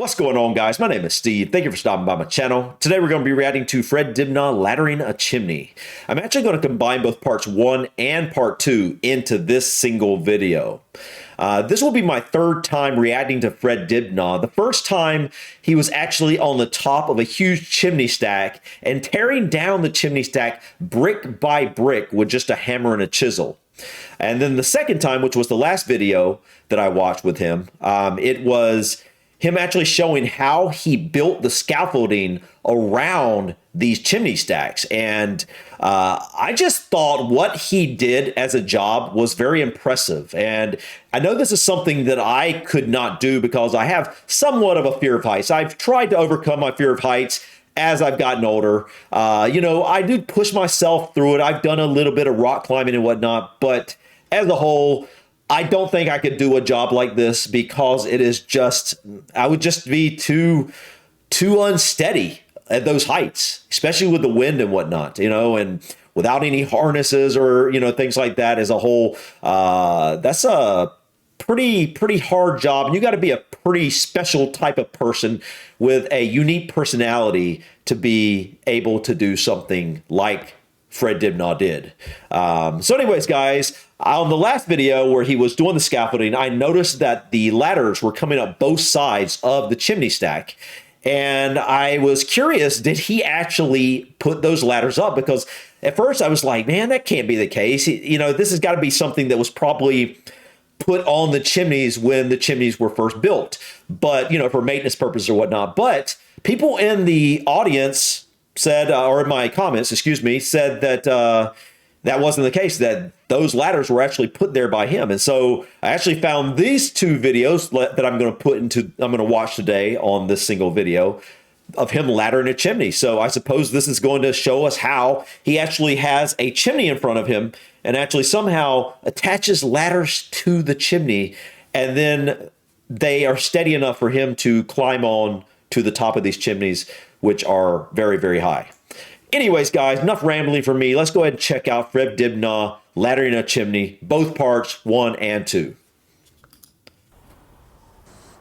What's going on, guys? My name is Steve. Thank you for stopping by my channel. Today we're going to be reacting to Fred Dibnah laddering a chimney. I'm actually going to combine both parts 1 and part 2 into this single video. This will be my third time reacting to Fred Dibnah. The first time he was actually on the top of a huge chimney stack and tearing down the chimney stack brick by brick with just a hammer and a chisel. And then the second time, which was the last video that I watched with him, it was him actually showing how he built the scaffolding around these chimney stacks. And I just thought what he did as a job was very impressive. And I know this is something that I could not do because I have somewhat of a fear of heights. I've tried to overcome my fear of heights as I've gotten older. I do push myself through it. I've done a little bit of rock climbing and whatnot, but as a whole, I don't think I could do a job like this because it is just, I would just be too unsteady at those heights, especially with the wind and whatnot, and without any harnesses or, things like that as a whole. That's a pretty hard job. And you got to be a pretty special type of person with a unique personality to be able to do something like Fred Dibnah did. So anyways, guys, on the last video where he was doing the scaffolding, I noticed that the ladders were coming up both sides of the chimney stack. And I was curious, did he actually put those ladders up? Because at first I was like, man, that can't be the case. This has got to be something that was probably put on the chimneys when the chimneys were first built, but, for maintenance purposes or whatnot. But people in the audience said, or in my comments, said that that wasn't the case, that those ladders were actually put there by him. And so I actually found these two videos that I'm going to watch today on this single video of him laddering a chimney. So I suppose this is going to show us how he actually has a chimney in front of him and actually somehow attaches ladders to the chimney. And then they are steady enough for him to climb on to the top of these chimneys, which are very, very high. Anyways, guys, enough rambling for me. Let's go ahead and check out Fred Dibnah laddering a chimney, both parts 1 and 2.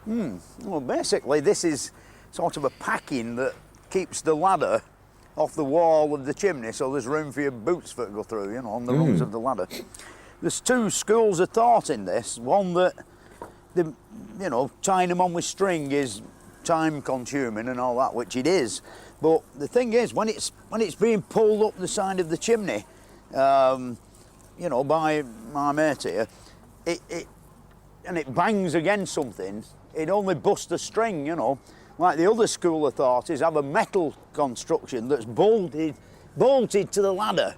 Well, basically, this is sort of a packing that keeps the ladder off the wall of the chimney, so there's room for your boots to go through, on the rungs of the ladder. There's two schools of thought in this. One that, tying them on with string is time-consuming and all that, which it is. But the thing is, when it's being pulled up the side of the chimney, by my mate here, it bangs against something, it only busts the string, Like the other school of thought is have a metal construction that's bolted to the ladder,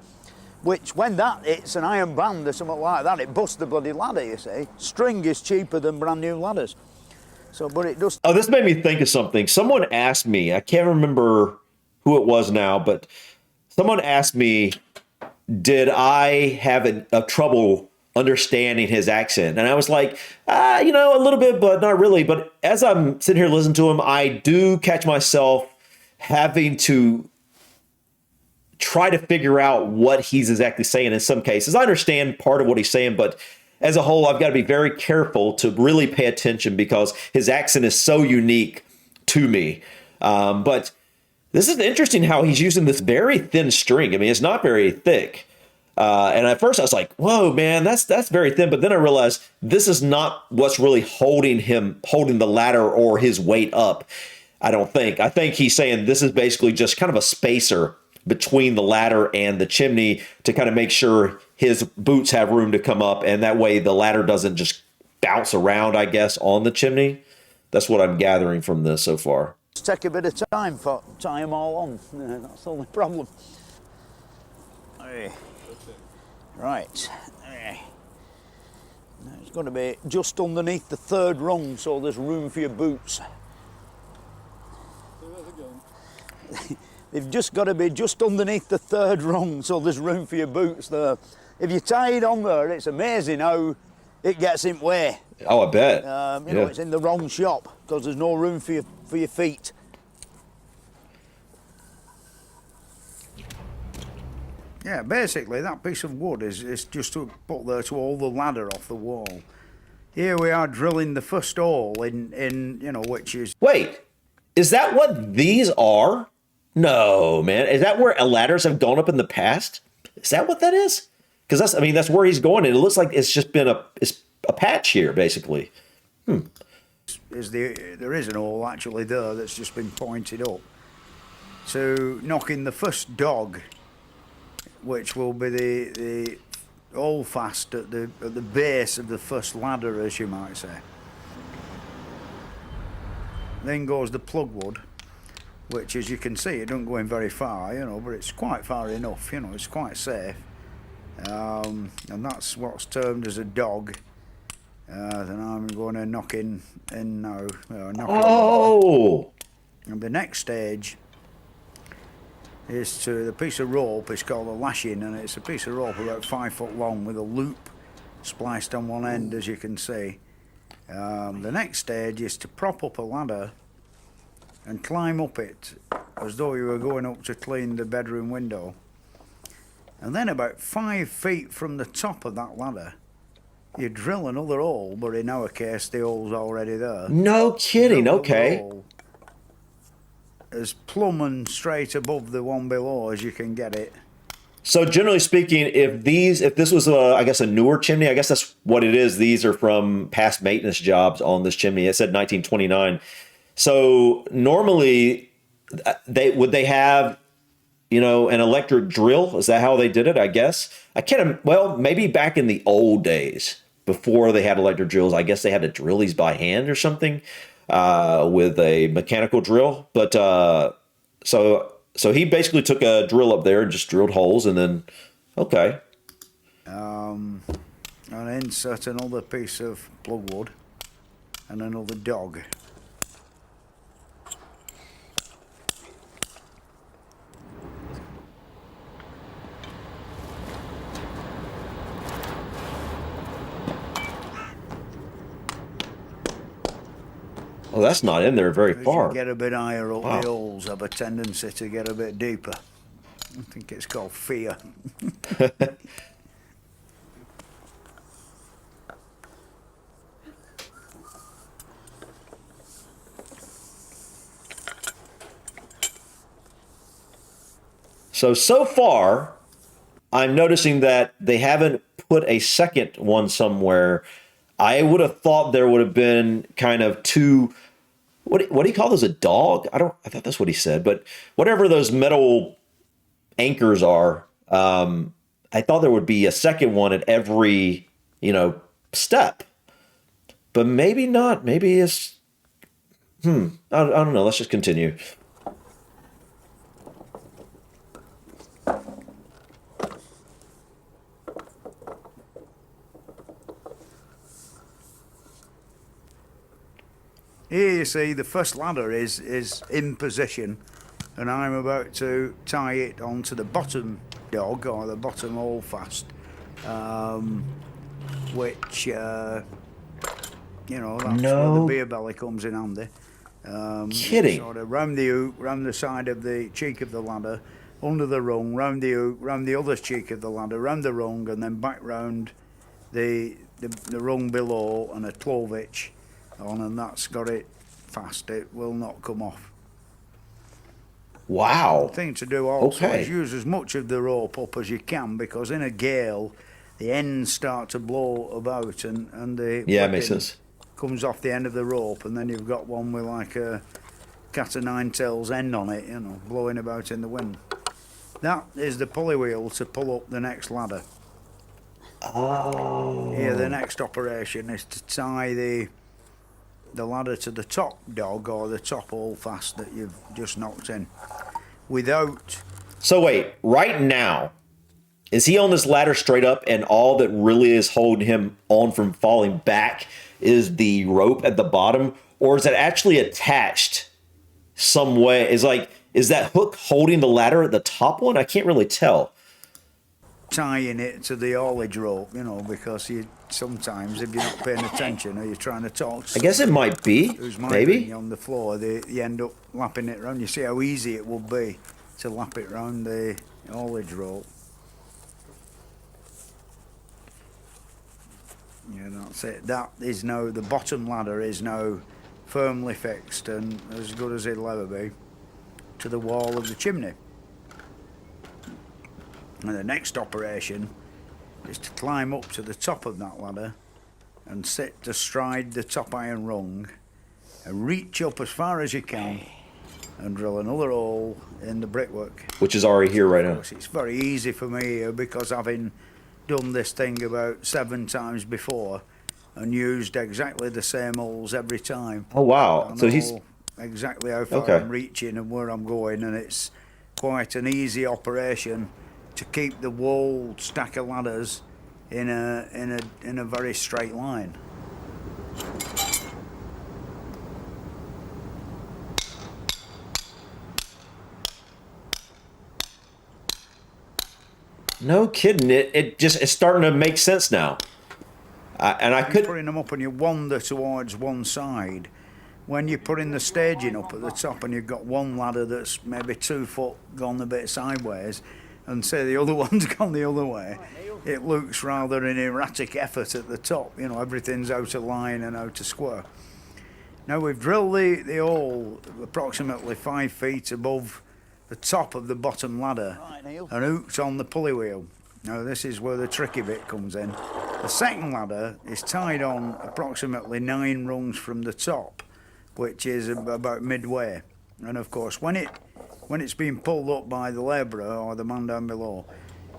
which when that hits an iron band or something like that, it busts the bloody ladder, you see. String is cheaper than brand new ladders. So, but it does. Oh, this made me think of something. Someone asked me, I can't remember who it was now, but someone asked me, did I have a trouble understanding his accent? And I was like, a little bit, but not really. But as I'm sitting here listening to him, I do catch myself having to try to figure out what he's exactly saying in some cases. I understand part of what he's saying, but as a whole, I've got to be very careful to really pay attention because his accent is so unique to me. But this is interesting how he's using this very thin string. I mean, it's not very thick. And at first I was like, whoa, man, that's very thin. But then I realized this is not what's really holding the ladder or his weight up. I don't think. I think he's saying this is basically just kind of a spacer between the ladder and the chimney to kind of make sure his boots have room to come up. And that way the ladder doesn't just bounce around, I guess, on the chimney. That's what I'm gathering from this so far. Take a bit of time to tie them all on. That's the only problem. Right. Now it's going to be just underneath the third rung, so there's room for your boots. They've just got to be just underneath the third rung, so there's room for your boots there. If you tie it on there, it's amazing how it gets in way. Oh, I bet. It's in the wrong shop because there's no room for your feet. Yeah, basically that piece of wood is just to put there to hold the ladder off the wall. Here we are drilling the first hole in you know, which is... Wait, is that what these are? No, man. Is that where ladders have gone up in the past? Is that what that is? Because that's, I mean, that's where he's going, and it looks like it's just been it's a patch here, basically. There is an hole actually there that's just been pointed up. So knocking the first dog, which will be the hole fast at the base of the first ladder, as you might say. Then goes the plugwood, which, as you can see, it don't go in very far, you know, but it's quite far enough, you know, it's quite safe. And that's what's termed as a dog. Then I'm going to knock in now. Oh! And the next stage is to the piece of rope. It's called a lashing, and it's a piece of rope about 5 foot long with a loop spliced on one end, as you can see. The next stage is to prop up a ladder and climb up it as though you were going up to clean the bedroom window. And then about 5 feet from the top of that ladder, you drill another hole, but in our case the hole's already there. No kidding, okay. As plumb and straight above the one below as you can get it. So generally speaking, if this was I guess a newer chimney, I guess that's what it is. These are from past maintenance jobs on this chimney. It said 1929. So normally would they have, you know, an electric drill? Is that how they did it? I guess I can't. Well, maybe back in the old days before they had electric drills, I guess they had to drill these by hand or something with a mechanical drill. But so he basically took a drill up there and just drilled holes, and then okay. And insert another piece of plugwood and another dog. Oh, that's not in there very far. As you get a bit higher up, Wow. the holes have a tendency to get a bit deeper. I think it's called fear. So far, I'm noticing that they haven't put a second one somewhere. I would have thought there would have been kind of two. What do you call those? A dog? I thought that's what he said. But whatever those metal anchors are, I thought there would be a second one at every, you know, step. But maybe not. Maybe it's. I don't know. Let's just continue. Here you see the first ladder is in position, and I'm about to tie it onto the bottom dog, or the bottom holdfast, which you know, that's where the beer belly comes in handy. Kidding. Sort of round the hoop, round the side of the cheek of the ladder, under the rung, round the hoop, round the other cheek of the ladder, round the rung, and then back round the rung below, and a 12-inch on, and that's got it fast. It will not come off. Wow. The thing to do also is use as much of the rope up as you can, because in a gale the ends start to blow about, and the makes sense. Comes off the end of the rope, and then you've got one with like a cat o' nine tails end on it, you know, blowing about in the wind. That is the pulley wheel to pull up the next ladder. Oh. Here, the next operation is to tie the ladder to the top dog, or the top holdfast that you've just knocked in, without... So wait, right now, is he on this ladder straight up, and all that really is holding him on from falling back is the rope at the bottom, or is it actually attached some way? Is that hook holding the ladder at the top one? I can't really tell. Tying it to the haulage rope, you know, because you sometimes, if you're not paying attention or you're trying to talk to I guess it might be, who's maybe. on the floor, you end up lapping it round. You see how easy it would be to lap it round the haulage rope. Yeah, that's it. That is now, the bottom ladder is now firmly fixed and as good as it'll ever be to the wall of the chimney. And the next operation is to climb up to the top of that ladder and sit astride the top iron rung and reach up as far as you can and drill another hole in the brickwork. Which is already here right now. It's very easy for me here because having done this thing about 7 times before and used exactly the same holes every time. Oh wow! So he's exactly how far I'm reaching and where I'm going, and it's quite an easy operation to keep the whole stack of ladders in a very straight line. no kidding. It's starting to make sense now. And I could putting them up and you wander towards one side. When you're putting the staging up at the top and you've got one ladder that's maybe 2 foot gone a bit sideways, and say the other one's gone the other way, it looks rather an erratic effort at the top. You know, everything's out of line and out of square. Now we've drilled the hole approximately 5 feet above the top of the bottom ladder and hooked on the pulley wheel. Now this is where the tricky bit comes in. The second ladder is tied on approximately 9 rungs from the top, which is about midway. And of course, when it's being pulled up by the labourer or the man down below,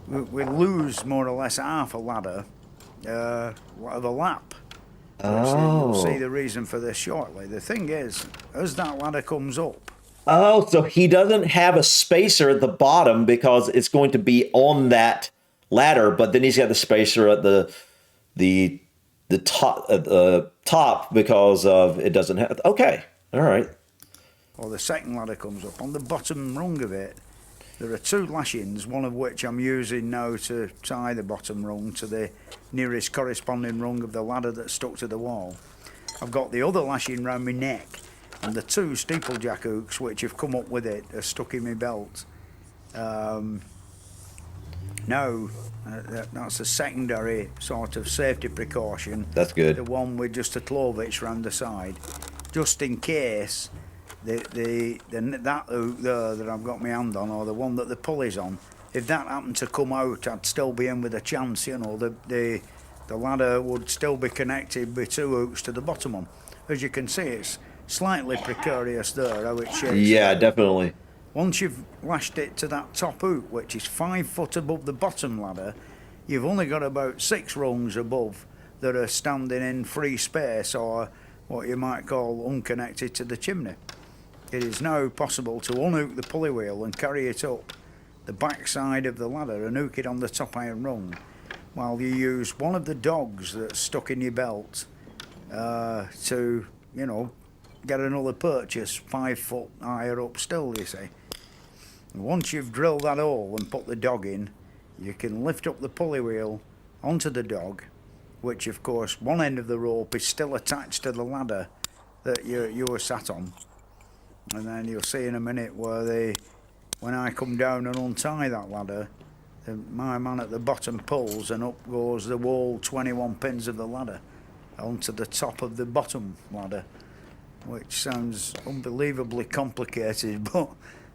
we lose more or less half a ladder of a lap. You'll see the reason for this shortly. The thing is, as that ladder comes up. Oh, so he doesn't have a spacer at the bottom because it's going to be on that ladder, but then he's got the spacer at the top because of it doesn't have. Okay, all right. Or the second ladder comes up on the bottom rung of it. There are 2 lashings, one of which I'm using now to tie the bottom rung to the nearest corresponding rung of the ladder that's stuck to the wall. I've got the other lashing round my neck, and the 2 steeplejack hooks which have come up with it are stuck in my belt. Now, that's a secondary sort of safety precaution. That's good. The one with just a clovitch round the side, just in case that hook there that I've got my hand on, or the one that the pulley's on, if that happened to come out, I'd still be in with a chance. You know, the ladder would still be connected with 2 hooks to the bottom one. As you can see, it's slightly precarious there how it shapes. Yeah, definitely. Once you've lashed it to that top hook, which is 5 foot above the bottom ladder, you've only got about 6 rungs above that are standing in free space, or what you might call unconnected to the chimney. It is now possible to unhook the pulley wheel and carry it up the back side of the ladder and hook it on the top iron rung, while you use one of the dogs that's stuck in your belt to, you know, get another purchase 5 foot higher up still, you see. Once you've drilled that hole and put the dog in, you can lift up the pulley wheel onto the dog, which of course one end of the rope is still attached to the ladder that you were sat on. And then you'll see in a minute where when I come down and untie that ladder, my man at the bottom pulls and up goes the whole 21 pins of the ladder onto the top of the bottom ladder, which sounds unbelievably complicated, but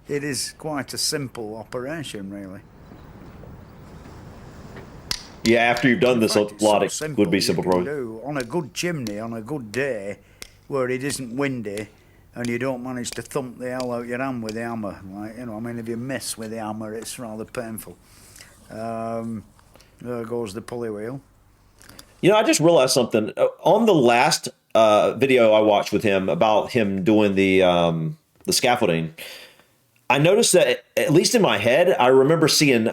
it is quite a simple operation, really. Yeah, after you've done this, a lot of it would be simple. On a good chimney, on a good day, where it isn't windy, and you don't manage to thump the hell out your hand with the hammer, like, you know, I mean, if you miss with the hammer, it's rather painful. There goes the pulley wheel. You know, I just realized something. On the last video I watched with him about him doing the scaffolding, I noticed that, at least in my head, I remember seeing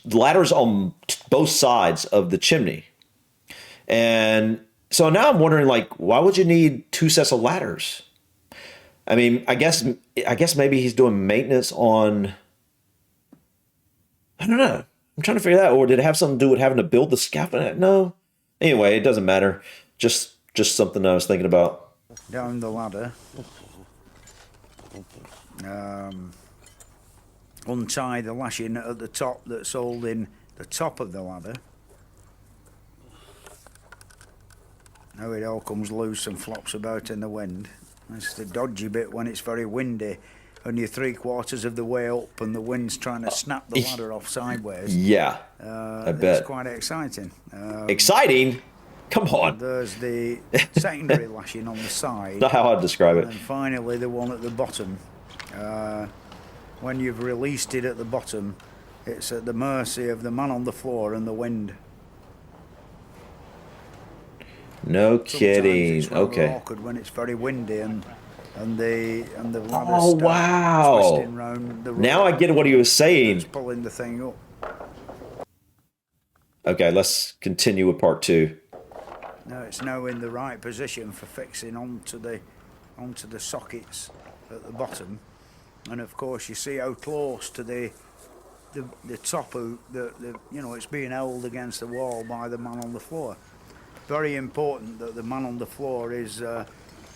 ladders on both sides of the chimney. And so now I'm wondering, like, why would you need 2 sets of ladders? I mean, I guess maybe he's doing maintenance on, I don't know. I'm trying to figure that out. Or did it have something to do with having to build the scaffolding? No. Anyway, it doesn't matter. Just something I was thinking about. Down the ladder. Untie the lashing at the top that's holding the top of the ladder. Now it all comes loose and flops about in the wind. That's the dodgy bit when it's very windy and you're 3/4 of the way up and the wind's trying to snap the ladder off sideways. Yeah, I bet. It's quite exciting. Exciting? Come on. There's the secondary lashing on the side. Not how I'd describe it. And finally the one at the bottom. When you've released it at the bottom, it's at the mercy of the man on the floor and the wind. No kidding. It's rather Okay. awkward when it's very windy and the ladder Oh wow! twisting round the Now I get what he was saying. pulling the thing up. Okay, let's continue with part 2. Now it's now in the right position for fixing onto the sockets at the bottom, and of course you see how close to the top hoop that you know, it's being held against the wall by the man on the floor. Very important that the man on the floor is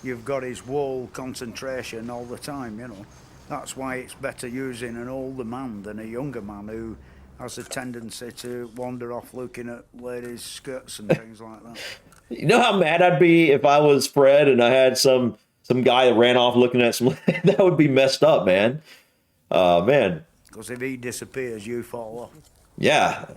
you've got his whole concentration all the time, you know. That's why it's better using an older man than a younger man who has a tendency to wander off looking at ladies' skirts and things like that. You know how mad I'd be if I was Fred and I had some guy that ran off looking at some. That would be messed up, man. Man. Because if he disappears, you fall off. Yeah.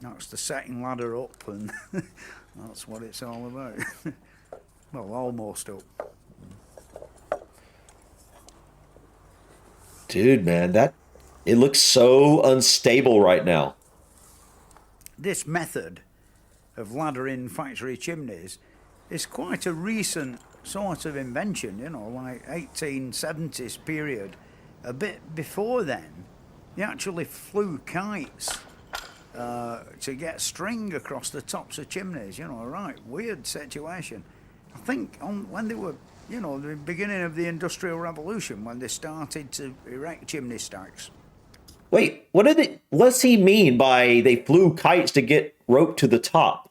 That's the setting ladder up, and that's what it's all about. Well, almost up. Dude, man, it looks so unstable right now. This method of laddering factory chimneys is quite a recent sort of invention, you know, like 1870s period. A bit before then, they actually flew kites to get string across the tops of chimneys, you know, a right weird situation. I think when they were, you know, the beginning of the Industrial Revolution, when they started to erect chimney stacks. Wait, what's he mean by they flew kites to get rope to the top?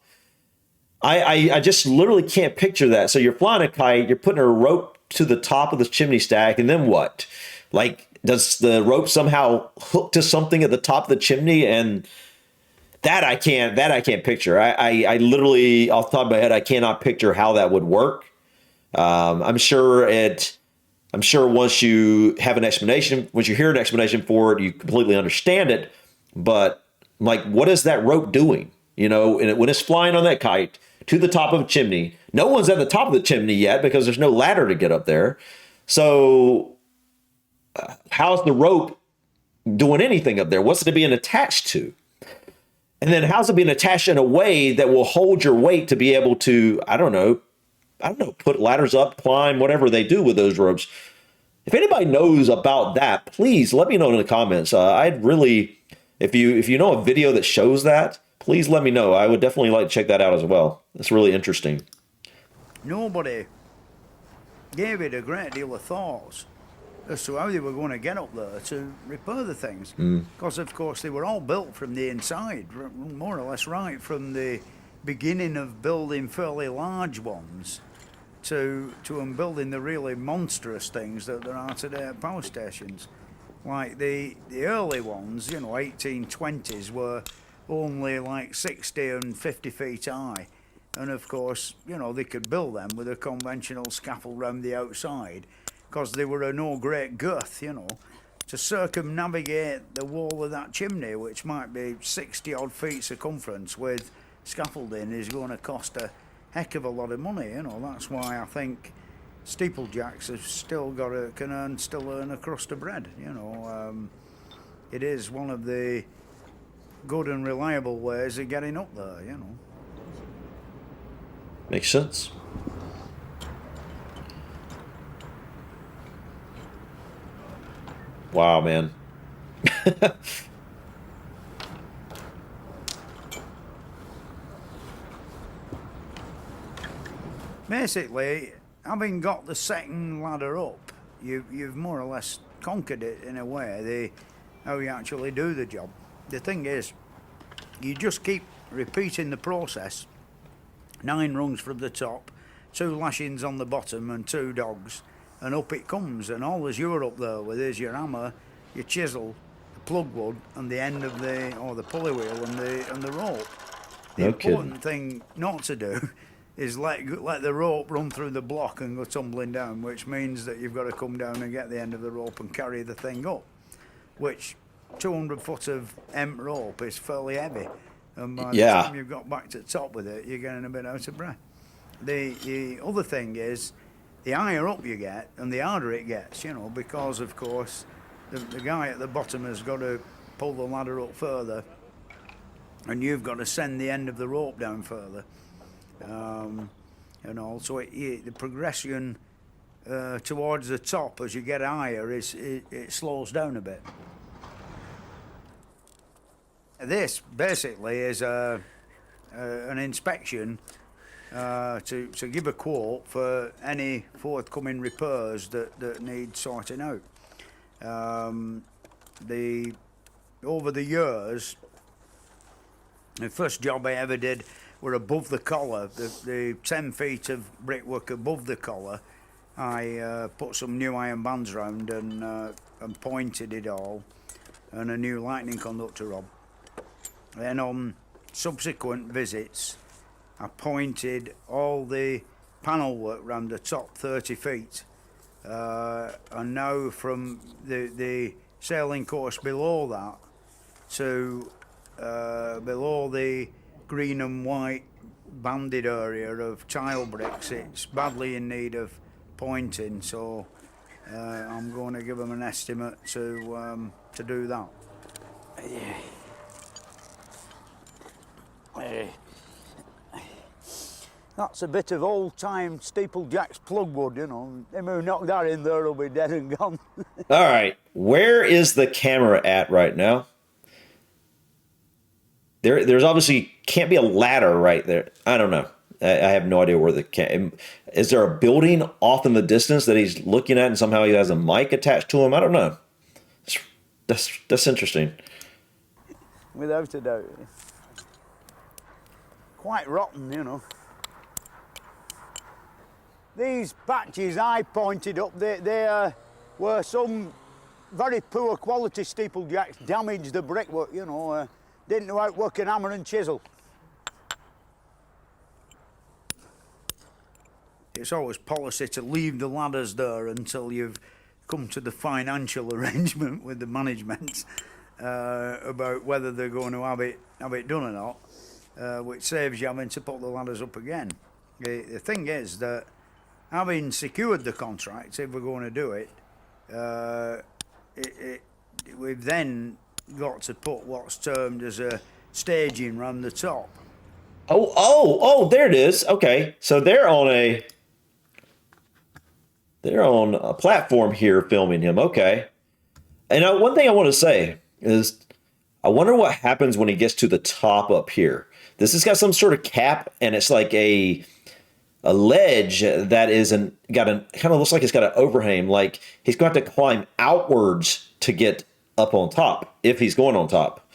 I just literally can't picture that. So you're flying a kite, you're putting a rope to the top of the chimney stack, and then what? Like, does the rope somehow hook to something at the top of the chimney? And that I can't picture. I literally, off the top of my head, I cannot picture how that would work. I'm sure once you have an explanation, once you hear an explanation for it, you completely understand it. But like, what is that rope doing? You know, and when it's flying on that kite to the top of a chimney, no one's at the top of the chimney yet because there's no ladder to get up there. So how's the rope doing anything up there? What's it being attached to? And then how's it being attached in a way that will hold your weight to be able to, I don't know, put ladders up, climb, whatever they do with those ropes. If anybody knows about that, please let me know in the comments. I'd really, if you know a video that shows that, please let me know. I would definitely like to check that out as well. It's really interesting. Nobody gave it a great deal of thought as to how they were going to get up there to repair the things. Because, of course, they were all built from the inside, more or less right from the beginning of building fairly large ones to building the really monstrous things that there are today at power stations. Like the early ones, you know, 1820s, were only like 60 and 50 feet high. And, of course, you know, they could build them with a conventional scaffold round the outside, because they were of no great girth, you know. To circumnavigate the wall of that chimney, which might be 60 odd feet circumference with scaffolding, is going to cost a heck of a lot of money, you know. That's why I think steeplejacks have still can still earn a crust of bread, you know. It is one of the good and reliable ways of getting up there, you know. Makes sense. Wow, man. Basically, having got the second ladder up, you've more or less conquered it in a way, how you actually do the job. The thing is, you just keep repeating the process, 9 rungs from the top, 2 lashings on the bottom and 2 dogs, and up it comes, and all as you're up there with is your hammer you chisel the plug wood and the end of the pulley wheel and the rope. The No important kidding. thing not to do is let the rope run through the block and go tumbling down, which means that you've got to come down and get the end of the rope and carry the thing up, which 200 foot of hemp rope is fairly heavy, and by the Yeah. time you've got back to the top with it, you're getting a bit out of breath. The other thing is, the higher up you get and the harder it gets, you know, because of course the guy at the bottom has got to pull the ladder up further, and you've got to send the end of the rope down further. And also the progression towards the top as you get higher it slows down a bit. This basically is an inspection to give a quote for any forthcoming repairs that need sorting out. Over the years, the first job I ever did were above the collar, the 10 feet of brickwork above the collar. I put some new iron bands round and pointed it all, and a new lightning conductor rod. Then on subsequent visits, I pointed all the panel work round the top 30 feet. And now from the sailing course below that to below the green and white banded area of tile bricks, it's badly in need of pointing, so I'm going to give them an estimate to do that. That's a bit of old-time Steeplejack's plug wood, you know. If we knock that in there, it'll be dead and gone. All right. Where is the camera at right now? There's obviously can't be a ladder right there. I don't know. I have no idea where is there a building off in the distance that he's looking at and somehow he has a mic attached to him? I don't know. That's interesting. Without a doubt. Quite rotten, you know. These patches I pointed up, they were some very poor quality Steeplejacks damaged the brickwork, you know, didn't know how to work an hammer and chisel. It's always policy to leave the ladders there until you've come to the financial arrangement with the management about whether they're going to have it done or not, which saves you having to put the ladders up again. The thing is that having secured the contract, if we're going to do it, we've then got to put what's termed as a staging round the top. Oh, there it is. Okay. So they're on a platform here filming him. Okay. And one thing I want to say is I wonder what happens when he gets to the top up here. This has got some sort of cap and it's like a ledge that kind of looks like it's got an overhang. Like he's going to have to climb outwards to get up on top if he's going on top.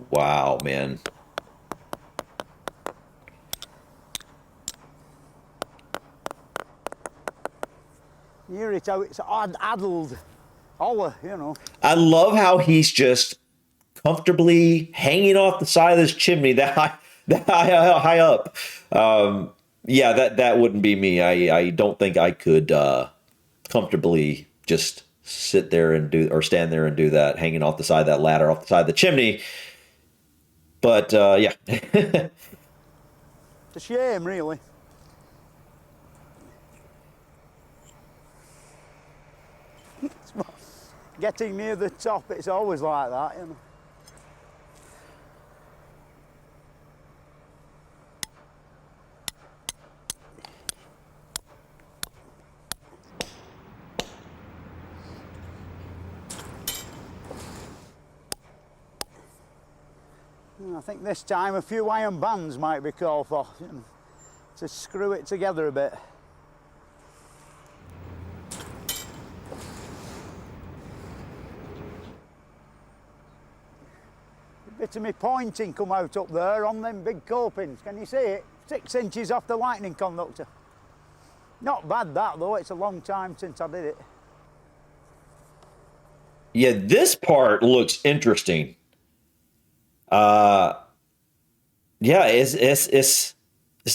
Wow, man. You hear it how it's addled, holler, you know. I love how he's just comfortably hanging off the side of this chimney that high up. Yeah, that wouldn't be me. I don't think I could comfortably just sit there and stand there and do that, hanging off the side of that ladder, off the side of the chimney. But yeah. It's a shame, really. Getting near the top, it's always like that, you know. I think this time a few iron bands might be called for, you know, to screw it together a bit. bit of me pointing come out up there on them big copings. Can you see it? 6 inches off the lightning conductor. Not bad that though, it's a long time since I did it. Yeah, this part looks interesting. Yeah, it's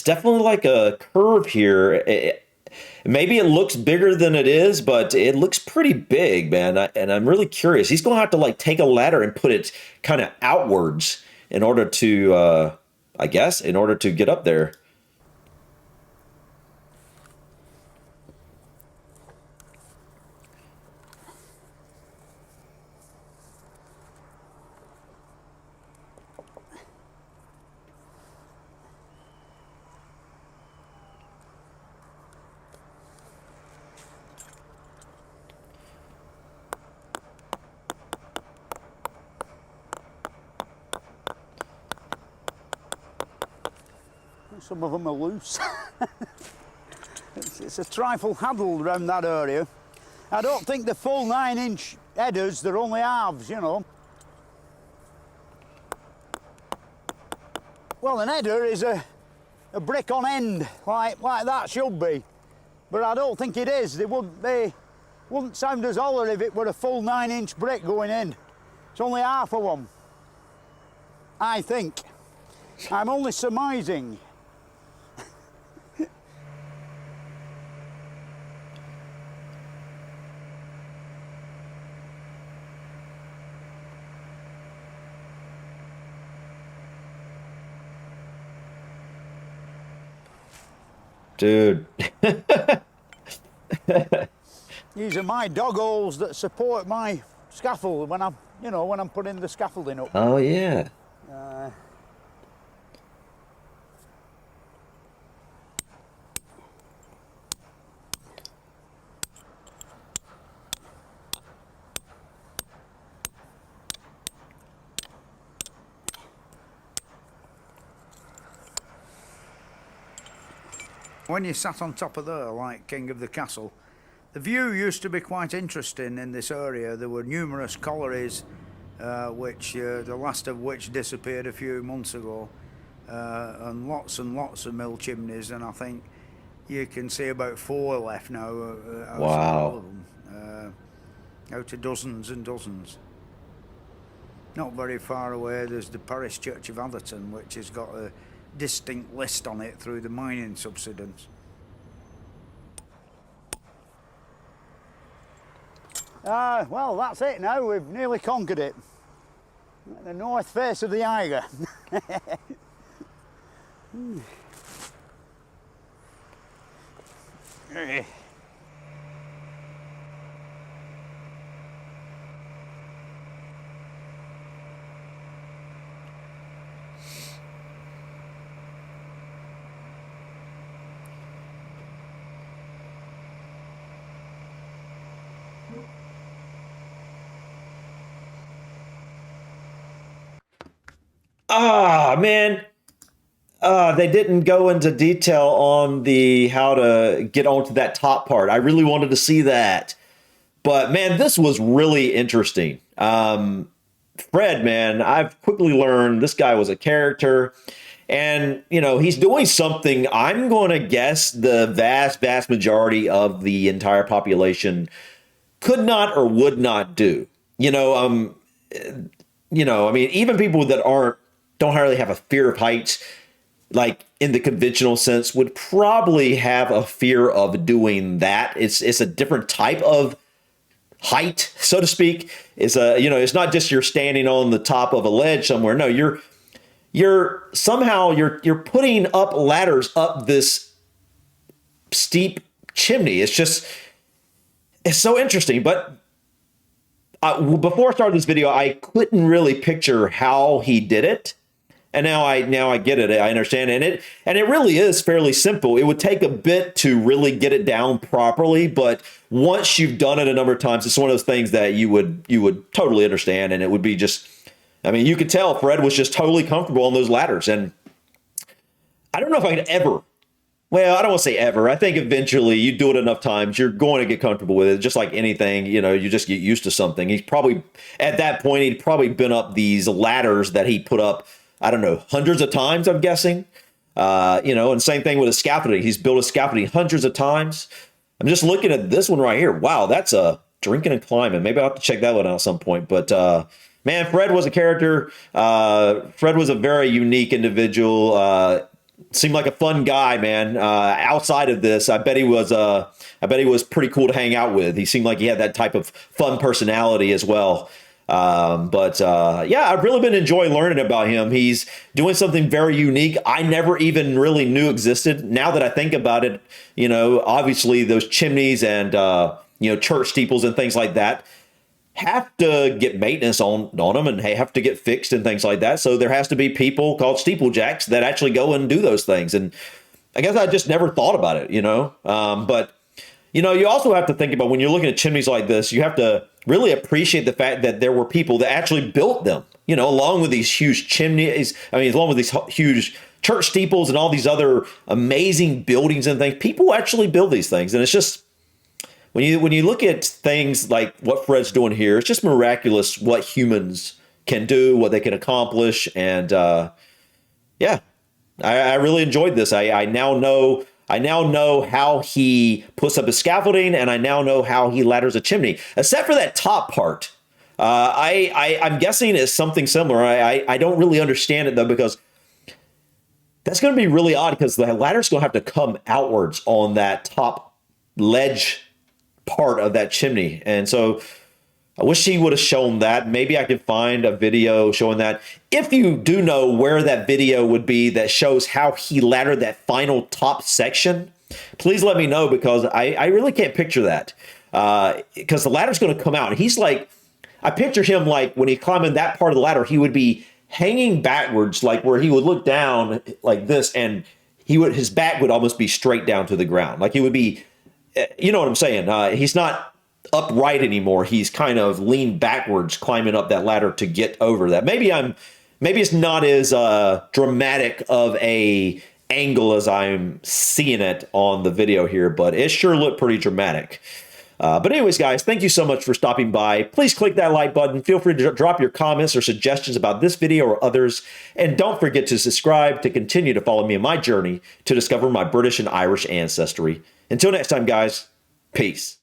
definitely like a curve here. Maybe it looks bigger than it is, but it looks pretty big, man. And I'm really curious. He's going to have to like take a ladder and put it kind of outwards in order to, I guess, in order to get up there. Some of them are loose. It's a trifle huddled around that area. I don't think the full 9-inch headers, they're only halves, you know. Well, an header is a brick on end, like that should be. But I don't think it is. They wouldn't sound as holler if it were a full 9-inch brick going in. It's only half of one, I think. I'm only surmising. Dude. These are my dog holes that support my scaffold when I'm putting the scaffolding up. Oh yeah. When you sat on top of there, like king of the castle, the view used to be quite interesting in this area. There were numerous collieries, the last of which disappeared a few months ago, and lots of mill chimneys, and I think you can see about 4 left now. Wow. All of them, out of dozens and dozens. Not very far away, there's the parish church of Atherton, which has got a distinct list on it through the mining subsidence. Well, that's it now. We've nearly conquered it. The north face of the Eiger. Man. They didn't go into detail on how to get onto that top part. I really wanted to see that. But man, this was really interesting. Fred, man, I've quickly learned this guy was a character. And, he's doing something I'm going to guess the vast majority of the entire population could not or would not do. I mean, even people that don't hardly have a fear of heights, like in the conventional sense, would probably have a fear of doing that. It's a different type of height, so to speak. It's not just you're standing on the top of a ledge somewhere. No, you're putting up ladders up this steep chimney. It's so interesting. But before I started this video, I couldn't really picture how he did it. And now I get it. I understand it. And it really is fairly simple. It would take a bit to really get it down properly, but once you've done it a number of times, it's one of those things that you would totally understand, and it would be you could tell Fred was just totally comfortable on those ladders. And I don't know if I could ever Well, I don't want to say ever. I think eventually you do it enough times, you're going to get comfortable with it. Just like anything, you just get used to something. He's probably, at that point, he'd probably been up these ladders that he put up, I don't know, hundreds of times, I'm guessing. And same thing with his scaffolding. He's built his scaffolding hundreds of times. I'm just looking at this one right here. Wow, that's a drinking and climbing. Maybe I'll have to check that one out at some point. But man, Fred was a character. Fred was a very unique individual. Seemed like a fun guy, man. Outside of this, I bet he was. I bet he was pretty cool to hang out with. He seemed like he had that type of fun personality as well. I've really been enjoying learning about him. He's doing something very unique. I never even really knew existed. Now that I think about it, obviously those chimneys and church steeples and things like that have to get maintenance on them and have to get fixed and things like that. So there has to be people called steeplejacks that actually go and do those things. And I guess I just never thought about it, but you also have to think about when you're looking at chimneys like this, you have to really appreciate the fact that there were people that actually built them, along with these huge chimneys. Along with these huge church steeples and all these other amazing buildings and things, people actually build these things. And it's just, when you look at things like what Fred's doing here, it's just miraculous what humans can do, what they can accomplish. And I really enjoyed this. I now know how he puts up his scaffolding, and I now know how he ladders a chimney, except for that top part. I'm guessing it's something similar. I don't really understand it though, because that's going to be really odd, because the ladder's going to have to come outwards on that top ledge part of that chimney. And so I wish he would have shown that. Maybe I could find a video showing that. If you do know where that video would be that shows how he laddered that final top section, please let me know, because I really can't picture that. Because the ladder's going to come out. And he's like, I picture him like when he's climbing that part of the ladder, he would be hanging backwards, like where he would look down like this, and his back would almost be straight down to the ground. Like he would be, you know what I'm saying? He's not upright anymore. He's kind of leaned backwards climbing up that ladder to get over that. Maybe it's not as dramatic of a angle as I'm seeing it on the video here, but it sure looked pretty dramatic. But anyways, guys, thank you so much for stopping by. Please click that like button. Feel free to drop your comments or suggestions about this video or others. And don't forget to subscribe to continue to follow me in my journey to discover my British and Irish ancestry. Until next time, guys, peace.